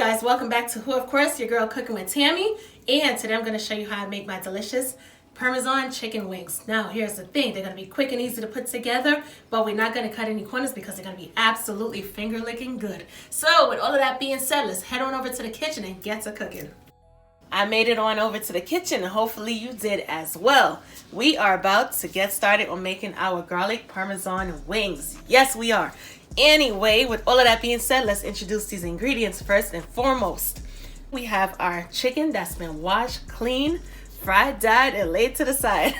guys, welcome back to Who, of course, your girl cooking with Tammy. And today I'm going to show you how I make my delicious Parmesan chicken wings. Now, here's the thing. They're going to be quick and easy to put together, but we're not going to cut any corners because they're going to be absolutely finger-licking good. So, with all of that being said, let's head on over to the kitchen and get to cooking. I made it on over to the kitchen and hopefully you did as well. We are about to get started on making our garlic Parmesan wings. Yes, we are. Anyway, with all of that being said, let's introduce these ingredients first and foremost. We have our chicken that's been washed, clean, fried, dyed, and laid to the side.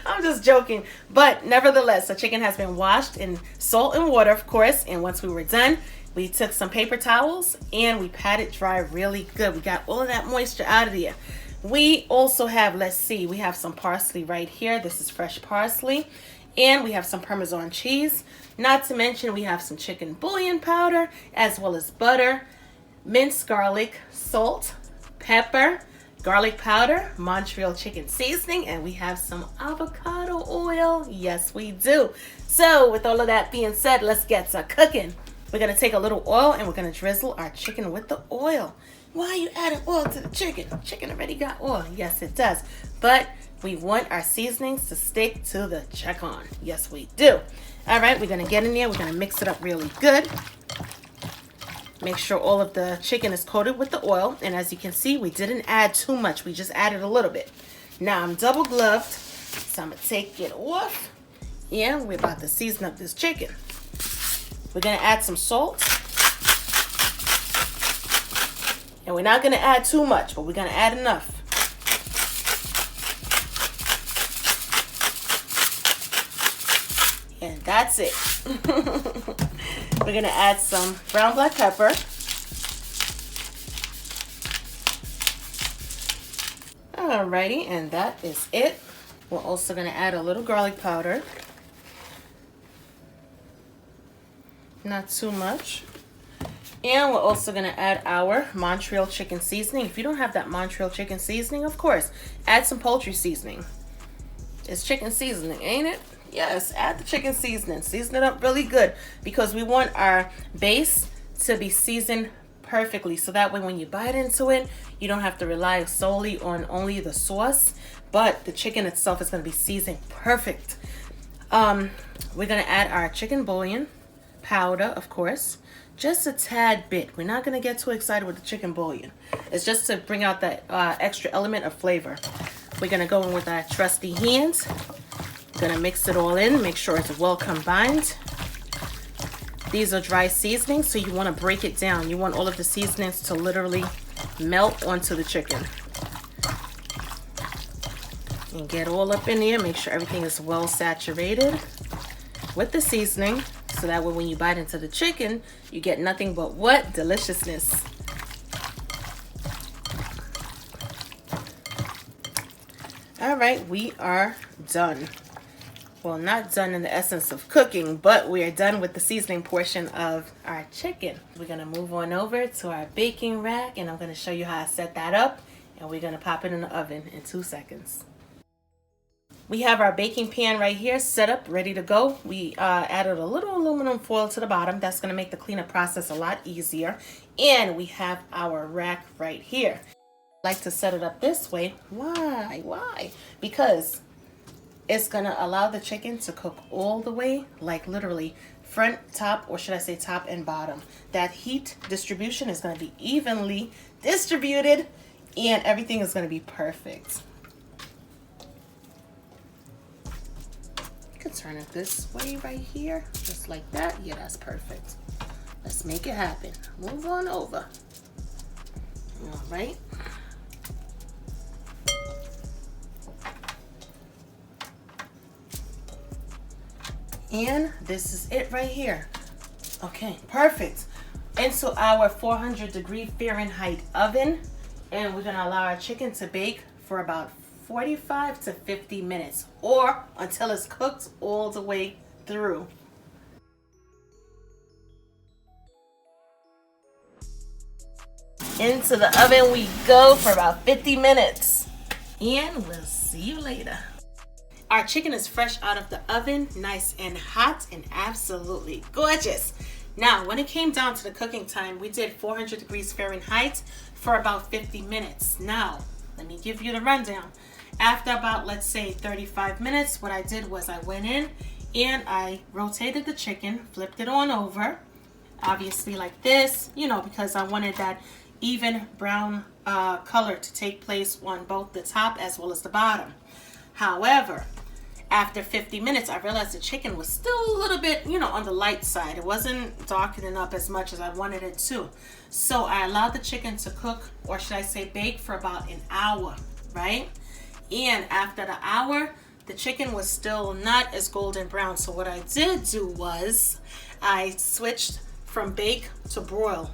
I'm just joking. But nevertheless, the chicken has been washed in salt and water, of course. And once we were done, we took some paper towels and we patted dry really good. We got all of that moisture out of there. We also have, we have some parsley right here. This is fresh parsley. And we have some Parmesan cheese. Not to mention we have some chicken bouillon powder, as well as butter, minced garlic, salt, pepper, garlic powder, Montreal chicken seasoning, and we have some avocado oil. Yes, we do. So with all of that being said, let's get to cooking. We're going to take a little oil and we're going to drizzle our chicken with the oil. Why are you adding oil to the chicken? Chicken already got oil. Yes, it does. But we want our seasonings to stick to the chicken. Yes, we do. All right, we're going to get in there. We're going to mix it up really good. Make sure all of the chicken is coated with the oil. And as you can see, we didn't add too much. We just added a little bit. Now, I'm double gloved, so I'm going to take it off. And we're about to season up this chicken. We're going to add some salt. And we're not going to add too much, but we're going to add enough. And that's it. We're going to add some brown black pepper. Alrighty, and that is it. We're also going to add a little garlic powder. Not too much. And we're also going to add our Montreal chicken seasoning. If you don't have that Montreal chicken seasoning, of course, add some poultry seasoning. It's chicken seasoning, ain't it? Yes, add the chicken seasoning. Season it up really good because we want our base to be seasoned perfectly. So that way when you bite into it, you don't have to rely solely on only the sauce, but the chicken itself is going to be seasoned perfect. We're going to add our chicken bouillon powder, of course. Just a tad bit. We're not going to get too excited with the chicken bouillon. It's just to bring out that extra element of flavor. We're going to go in with our trusty hands. We're going to mix it all in. Make sure it's well combined. These are dry seasonings, so you want to break it down. You want all of the seasonings to literally melt onto the chicken. And get all up in there. Make sure everything is well saturated with the seasoning. So that way when you bite into the chicken, you get nothing but what? Deliciousness. All right, we are done. Well, not done in the essence of cooking, but we are done with the seasoning portion of our chicken. We're going to move on over to our baking rack, and I'm going to show you how I set that up, and we're going to pop it in the oven in 2 seconds. We have our baking pan right here set up, ready to go. We added a little aluminum foil to the bottom. That's going to make the cleanup process a lot easier. And we have our rack right here. I like to set it up this way. Why? Because it's going to allow the chicken to cook all the way, like literally front, top, or should I say top and bottom. That heat distribution is going to be evenly distributed and everything is going to be perfect. Turn it this way right here, just like that. Yeah, that's perfect. Let's make it happen. Move on over. All right. And this is it right here. Okay, perfect. Into our 400-degree Fahrenheit oven, and we're gonna allow our chicken to bake for about 45 to 50 minutes or until it's cooked all the way through. Into the oven we go for about 50 minutes. And we'll see you later. Our chicken is fresh out of the oven, nice and hot and absolutely gorgeous. Now, when it came down to the cooking time, we did 400 degrees Fahrenheit for about 50 minutes. Now, let me give you the rundown. After about, let's say, 35 minutes, what I did was I went in and I rotated the chicken, flipped it on over, obviously like this, you know, because I wanted that even brown color to take place on both the top as well as the bottom. However, after 50 minutes, I realized the chicken was still a little bit, you know, on the light side. It wasn't darkening up as much as I wanted it to. So I allowed the chicken to cook, or should I say bake, for about an hour, right? And after the hour, the chicken was still not as golden brown. So what I did do was I switched from bake to broil.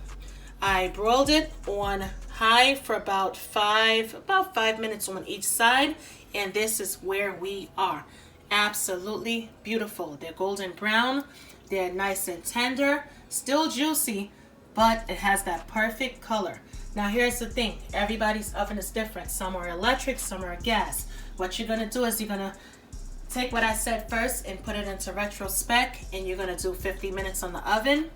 I broiled it on high for about five minutes on each side. And this is where we are. Absolutely beautiful. They're golden brown. They're nice and tender, still juicy, but it has that perfect color. Now here's the thing. Everybody's oven is different. Some are electric, some are gas. What you're going to do is you're going to take what I said first and put it into retrospect, and you're going to do 50 minutes on the oven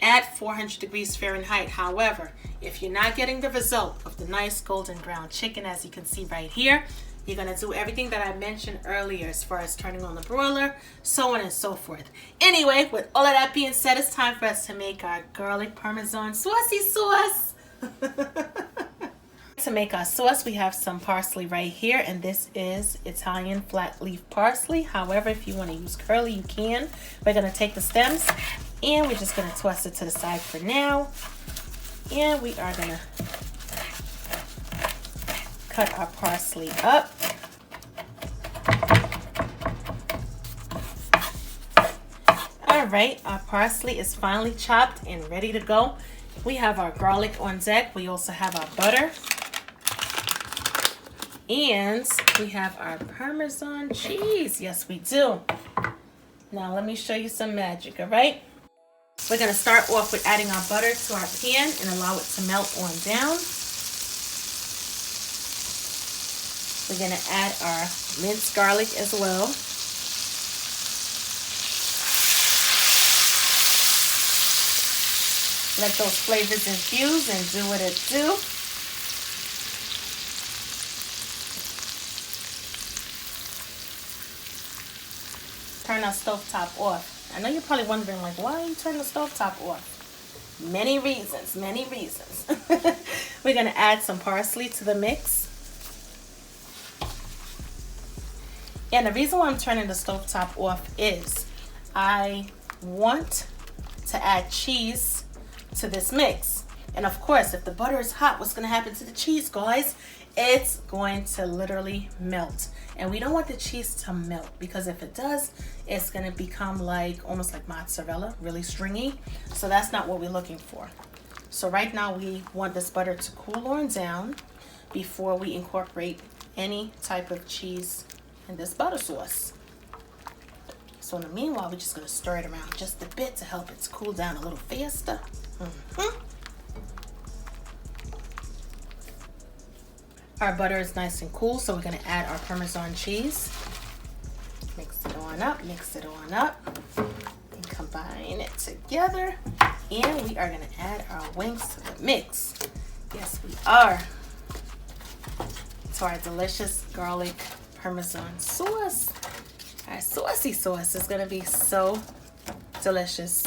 at 400 degrees Fahrenheit. However, if you're not getting the result of the nice golden brown chicken, as you can see right here, you're going to do everything that I mentioned earlier as far as turning on the broiler, so on and so forth. Anyway, with all of that being said, it's time for us to make our garlic parmesan saucy sauce. To make our sauce, we have some parsley right here, and this is Italian flat leaf parsley. However, if you want to use curly, you can. We're going to take the stems and we're just going to toss it to the side for now. And we are going to cut our parsley up. All right, our parsley is finally chopped and ready to go. We have our garlic on deck. We also have our butter. And we have our Parmesan cheese. Yes, we do. Now, let me show you some magic, all right? We're going to start off with adding our butter to our pan and allow it to melt on down. We're going to add our minced garlic as well. Let those flavors infuse and do what it do. Turn our stovetop off. I know you're probably wondering, like, why are you turning the stovetop off? Many reasons, many reasons. We're going to add some parsley to the mix. And the reason why I'm turning the stovetop off is I want to add cheese to this mix. And of course, if the butter is hot, what's going to happen to the cheese, guys? It's going to literally melt. And we don't want the cheese to melt, because if it does, it's going to become like almost like mozzarella, really stringy. So that's not what we're looking for. So right now we want this butter to cool on down before we incorporate any type of cheese in this butter sauce. So in the meanwhile, we're just going to stir it around just a bit to help it to cool down a little faster. Our butter is nice and cool, so we're going to add our Parmesan cheese. Mix it on up, and combine it together. And we are going to add our wings to the mix. Yes, we are. To our delicious garlic Parmesan sauce. Our saucy sauce is going to be so delicious.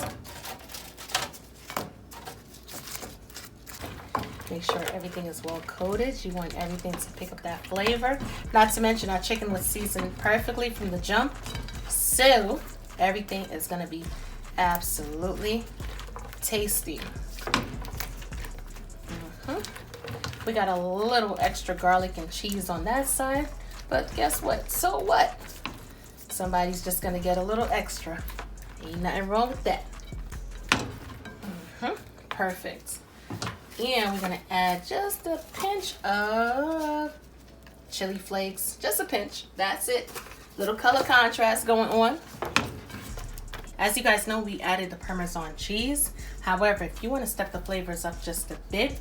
Make sure everything is well coated. You want everything to pick up that flavor. Not to mention our chicken was seasoned perfectly from the jump. So everything is going to be absolutely tasty. We got a little extra garlic and cheese on that side. But guess what? So what? Somebody's just going to get a little extra. Ain't nothing wrong with that. Perfect. And we're going to add just a pinch of chili flakes. Just a pinch. That's it. Little color contrast going on. As you guys know, we added the Parmesan cheese. However, if you want to step the flavors up just a bit,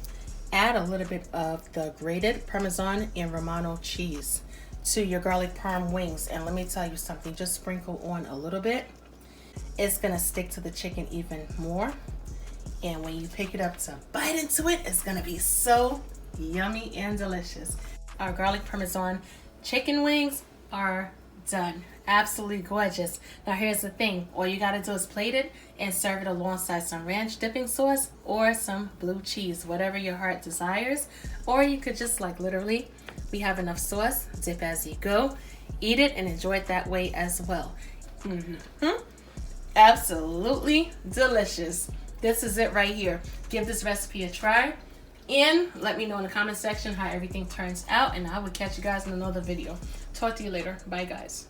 add a little bit of the grated Parmesan and Romano cheese to your garlic parm wings. And let me tell you something. Just sprinkle on a little bit. it's gonna stick to the chicken even more. And when you pick it up to bite into it, it's gonna be so yummy and delicious. Our garlic Parmesan chicken wings are done. Absolutely gorgeous. Now here's the thing. All you gotta do is plate it and serve it alongside some ranch dipping sauce or some blue cheese, whatever your heart desires. Or you could just like literally, we have enough sauce, dip as you go, eat it and enjoy it that way as well. Absolutely delicious. This is it right here. Give this recipe a try and let me know in the comment section how everything turns out, and I will catch you guys in another video. Talk to you later. Bye guys.